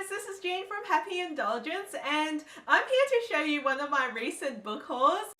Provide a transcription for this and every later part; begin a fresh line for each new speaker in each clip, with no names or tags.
this is Jean from Happy Indulgence, and I'm here to show you one of my recent book hauls.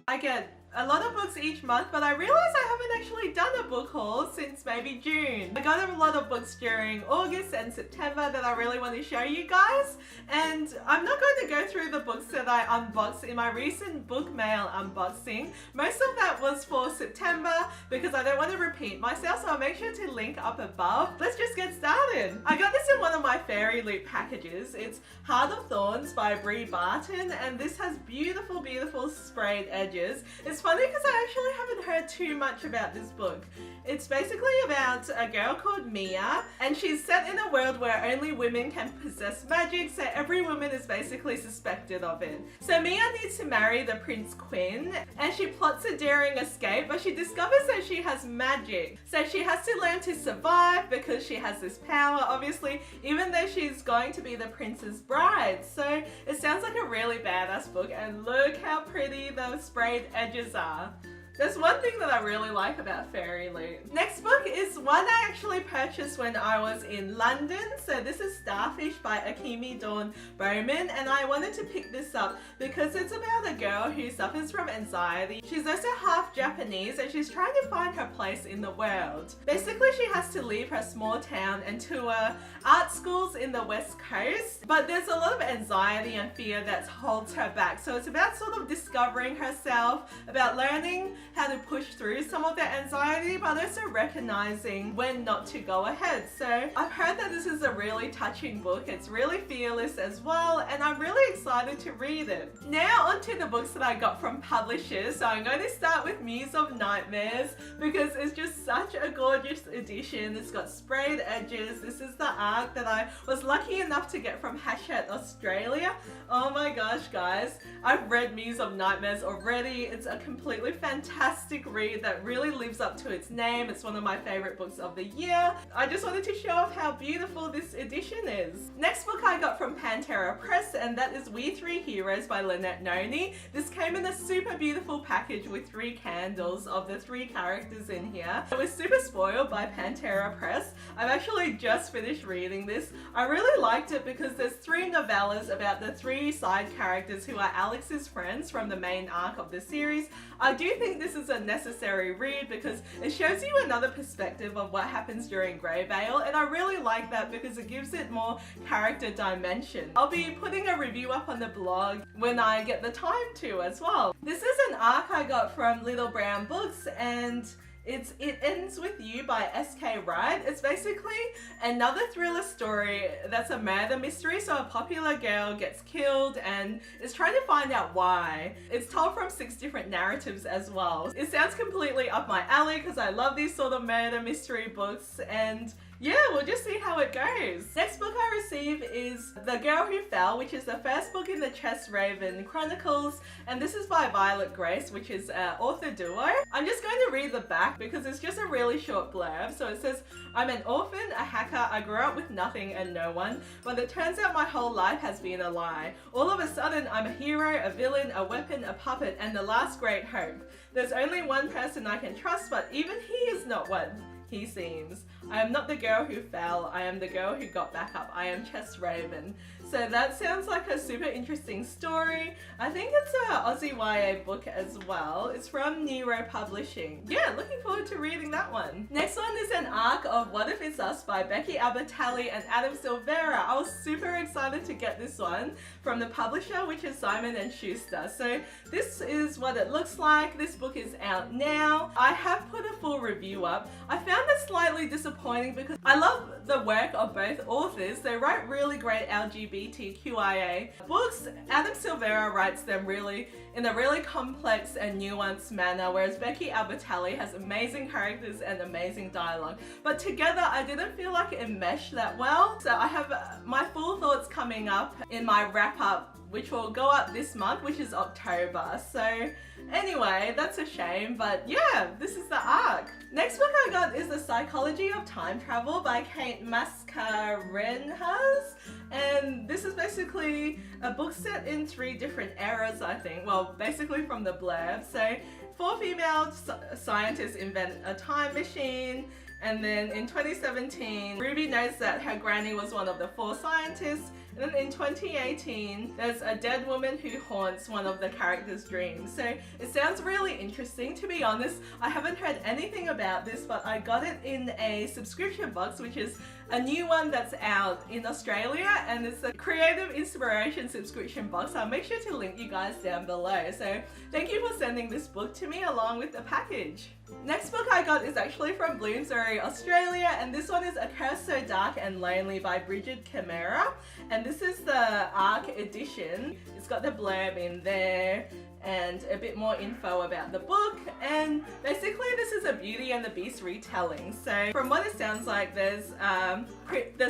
I get a lot of books each month, but I realized I haven't actually done a book haul since maybe June. I got a lot of books during August and September that I really want to show you guys, and I'm not going to go through the books that I unboxed in my recent book mail unboxing. Most of that was for September because I don't want to repeat myself, so I'll make sure to link up above. Let's just get started. I got this in one of my Fairy Loot packages. It's Heart of Thorns by Brie Barton, and this has beautiful, beautiful sprayed edges. It's funny because I actually haven't heard too much about this book. It's basically about a girl called Mia, and she's set in a world where only women can possess magic, so every woman is basically suspected of it. So Mia needs to marry the Prince Quinn, and she plots a daring escape, but she discovers that she has magic. So she has to learn to survive because she has this power, obviously, even though she's going to be the prince's bride. So it sounds like a really badass book, and look how pretty the sprayed edges are. There's one thing that I really like about Fairy Loot. Next book is one I actually purchased when I was in London. So this is Starfish by Akemi Dawn Bowman, and I wanted to pick this up because it's about a girl who suffers from anxiety. She's also half Japanese and she's trying to find her place in the world. Basically, she has to leave her small town and tour art schools in the West Coast, but there's a lot of anxiety and fear that holds her back. So it's about sort of discovering herself, about learning how to push through some of that anxiety, but also recognizing when not to go ahead. So I've heard that this is a really touching book. It's really fearless as well, and I'm really excited to read it. Now onto the books that I got from publishers. So I'm going to start with Muse of Nightmares because it's just such a gorgeous edition. It's got sprayed edges. This is the arc that I was lucky enough to get from Hachette Australia. Oh my gosh, guys, I've read Muse of Nightmares already. It's a completely fantastic read that really lives up to its name. It's one of my favorite books of the year. I just wanted to show off how beautiful this edition is. Next book I got from Pantera Press, and that is We Three Heroes by Lynette Noni. This came in a super beautiful package with 3 candles of the 3 characters in here. I was super spoiled by Pantera Press. I've actually just finished reading this. I really liked it because there's 3 novellas about the 3 side characters who are Alex's friends from the main arc of the series. I do think this is a necessary read because it shows you another perspective of what happens during Greyvale, and I really like that because it gives it more character dimension. I'll be putting a review up on the blog when I get the time to as well. This is an arc I got from Little Brown Books, and It Ends With You by S.K. Wright. It's basically another thriller story that's a murder mystery. So a popular girl gets killed and is trying to find out why. It's told from 6 different narratives as well. It sounds completely up my alley because I love these sort of murder mystery books, and yeah, we'll just see how it goes. Next book I received is The Girl Who Fell, which is the first book in the Chess Raven Chronicles, and this is by Violet Grace, which is an author duo. I'm just going to read the back because it's just a really short blurb. So it says, I'm an orphan, a hacker, I grew up with nothing and no one, but it turns out my whole life has been a lie. All of a sudden, I'm a hero, a villain, a weapon, a puppet, and the last great hope. There's only one person I can trust, but even he is not what he seems. I am not the girl who fell, I am the girl who got back up. I am Chess Raven. So that sounds like a super interesting story. I think it's a Aussie YA book as well. It's from Nero Publishing. Yeah, looking forward to reading that one. Next one is an arc of What If It's Us by Becky Albertalli and Adam Silvera. I was super excited to get this one from the publisher, which is Simon & Schuster. So this is what it looks like. This book is out now. I have put a full review up. I found it slightly disappointing because I love the work of both authors. They write really great LGBTQIA books. Adam Silvera writes them really in a really complex and nuanced manner, whereas Becky Albertalli has amazing characters and amazing dialogue. But together, I didn't feel like it meshed that well. So I have my full thoughts coming up in my wrap-up, which will go up this month, which is October. So anyway, that's a shame, but yeah, this is the arc. Next book I got is The Psychology of Time Travel by Kate Mascarenhas, and this is basically a book set in 3 different eras, I think. Well, basically from the blurb. So 4 female scientists invent a time machine, And then in 2017, Ruby knows that her granny was one of the 4 scientists. And then in 2018, there's a dead woman who haunts one of the characters' dreams. So it sounds really interesting. To be honest, I haven't heard anything about this, but I got it in a subscription box, which is a new one that's out in Australia, and it's a creative inspiration subscription box. I'll make sure to link you guys down below. So thank you for sending this book to me along with the package. Next book I got is actually from Bloomsbury, Australia, and this one is A Curse So Dark and Lonely by Brigid Kemmerer. And this is the ARC edition. It's got the blurb in there and a bit more info about the book, and basically this is a Beauty and the Beast retelling. So from what it sounds like, there's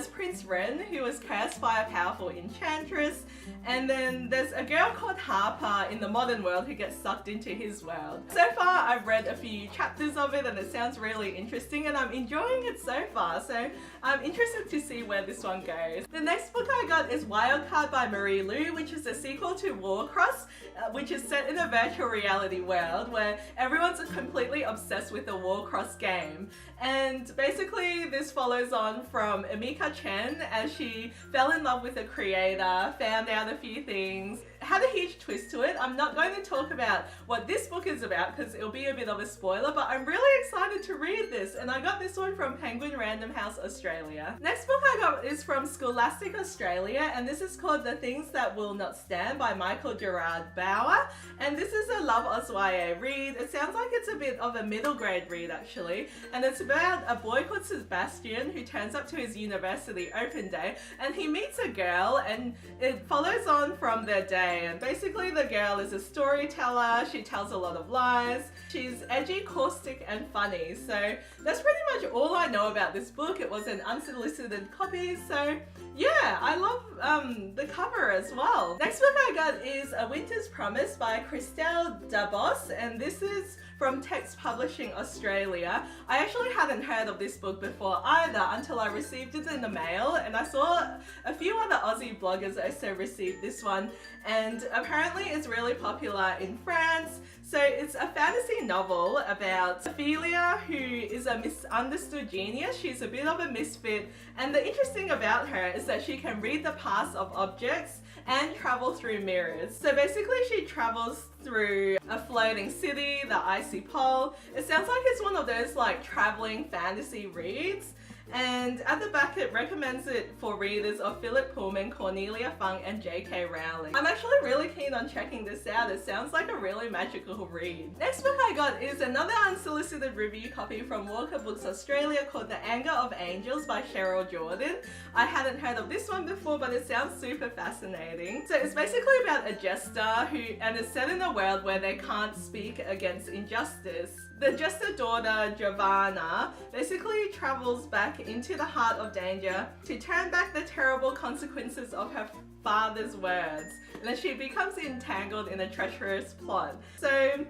Prince Ren, who was cursed by a powerful enchantress, and then there's a girl called Harper in the modern world who gets sucked into his world. So far I've read a few chapters of it and it sounds really interesting, and I'm enjoying it so far, so I'm interested to see where this one goes. The next book I got is Wildcard by Marie Lu, which is a sequel to Warcross, which is set in a virtual reality world where everyone's completely obsessed with the Warcross game. And basically this follows on from Emika Chen as she fell in love with the creator, found out a few things, had a huge twist to it. I'm not going to talk about what this book is about because it'll be a bit of a spoiler, but I'm really excited to read this, and I got this one from Penguin Random House Australia. Next book I got is from Scholastic Australia, and this is called The Things That Will Not Stand by Michael Gerard Bauer, and this is a Love Oz YA read. It sounds like it's a bit of a middle grade read actually, and it's about a boy called Sebastian who turns up to his university open day, and he meets a girl, and it follows on from their day. And basically the girl is a storyteller, she tells a lot of lies, she's edgy, caustic and funny. So that's pretty much all I know about this book. It was an unsolicited copy, so yeah, I love the cover as well. Next book I got is A Winter's Promise by Christelle Dabos, and this is from Text Publishing Australia. I actually hadn't heard of this book before either until I received it in the mail, and I saw a few other Aussie bloggers also received this one, and apparently it's really popular in France. So it's a fantasy novel about Ophelia, who is a misunderstood genius. She's a bit of a misfit, and the interesting about her is that she can read the past of objects and travel through mirrors. So basically she travels through a floating city, the icy pole. It sounds like it's one of those like traveling fantasy reads. And at the back it recommends it for readers of Philip Pullman, Cornelia Fung and J.K. Rowling. I'm actually really keen on checking this out. It sounds like a really magical read. Next book I got is another unsolicited review copy from Walker Books Australia called The Anger of Angels by Cheryl Jordan. I hadn't heard of this one before, but it sounds super fascinating. So it's basically about a jester and it's set in a world where they can't speak against injustice. The jester daughter, Giovanna, basically travels back into the heart of danger to turn back the terrible consequences of her father's words, and then she becomes entangled in a treacherous plot. So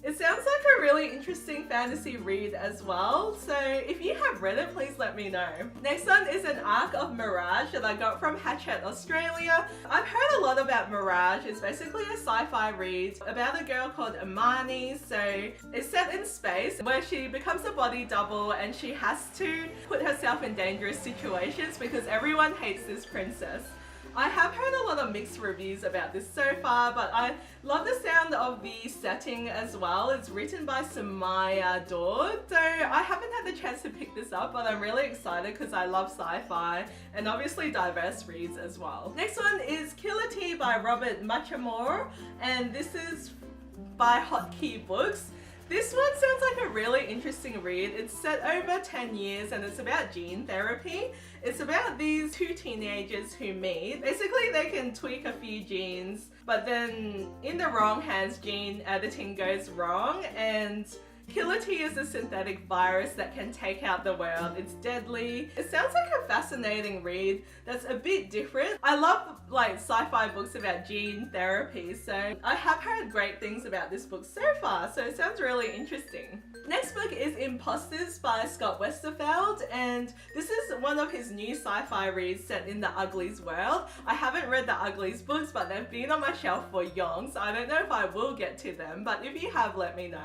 it sounds like a really interesting fantasy read as well, so if you have read it, please let me know. Next one is an arc of Mirage that I got from Hachette Australia. I've heard a lot about Mirage. It's basically a sci-fi read about a girl called Imani. So it's set in space where she becomes a body double and she has to put herself in dangerous situations because everyone hates this princess. I have heard a lot of mixed reviews about this so far, but I love the sound of the setting as well. It's written by Sumaya Daud, so I haven't had the chance to pick this up, but I'm really excited because I love sci-fi and obviously diverse reads as well. Next one is Killer Tea by Robert Muchamore, and this is by Hotkey Books. This one sounds like a really interesting read. It's set over 10 years and it's about gene therapy. It's about these two teenagers who meet. Basically, they can tweak a few genes, but then in the wrong hands, gene editing goes wrong, and Killer Tea is a synthetic virus that can take out the world. It's deadly. It sounds like a fascinating read that's a bit different. I love like sci-fi books about gene therapy, so I have heard great things about this book so far, so it sounds really interesting. Next book is Imposters by Scott Westerfeld, and this is one of his new sci-fi reads set in the Uglies world. I haven't read the Uglies books, but they've been on my shelf for yonks, so I don't know if I will get to them, but if you have, let me know.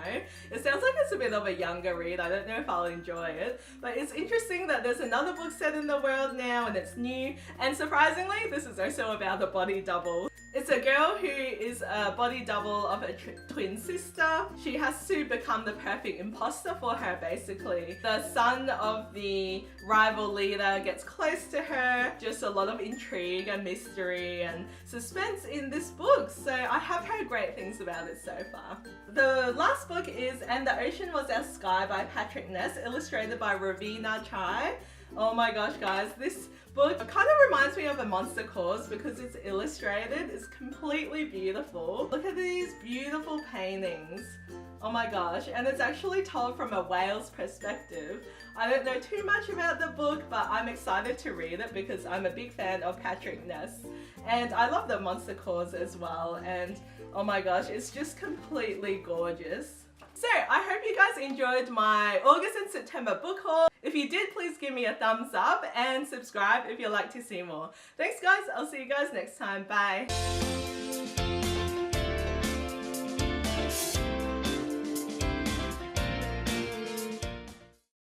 It sounds like like it's a bit of a younger read. I don't know if I'll enjoy it, but it's interesting that there's another book set in the world now and it's new, and surprisingly this is also about a body double. It's a girl who is a body double of a twin sister. She has to become the perfect imposter for her, basically. The son of the rival leader gets close to her. Just a lot of intrigue and mystery and suspense in this book. So I have heard great things about it so far. The last book is And the Ocean Was Our Sky by Patrick Ness, illustrated by Ravina Chai. Oh my gosh, guys, this book kind of reminds me of A Monster Calls because it's illustrated. It's completely beautiful. Look at these beautiful paintings. Oh my gosh, and it's actually told from a whale's perspective. I don't know too much about the book, but I'm excited to read it because I'm a big fan of Patrick Ness. And I love The Monster Calls as well. And oh my gosh, it's just completely gorgeous. So I hope you guys enjoyed my August and September book haul. If you did, please give me a thumbs up and subscribe if you'd like to see more. Thanks guys, I'll see you guys next time. Bye.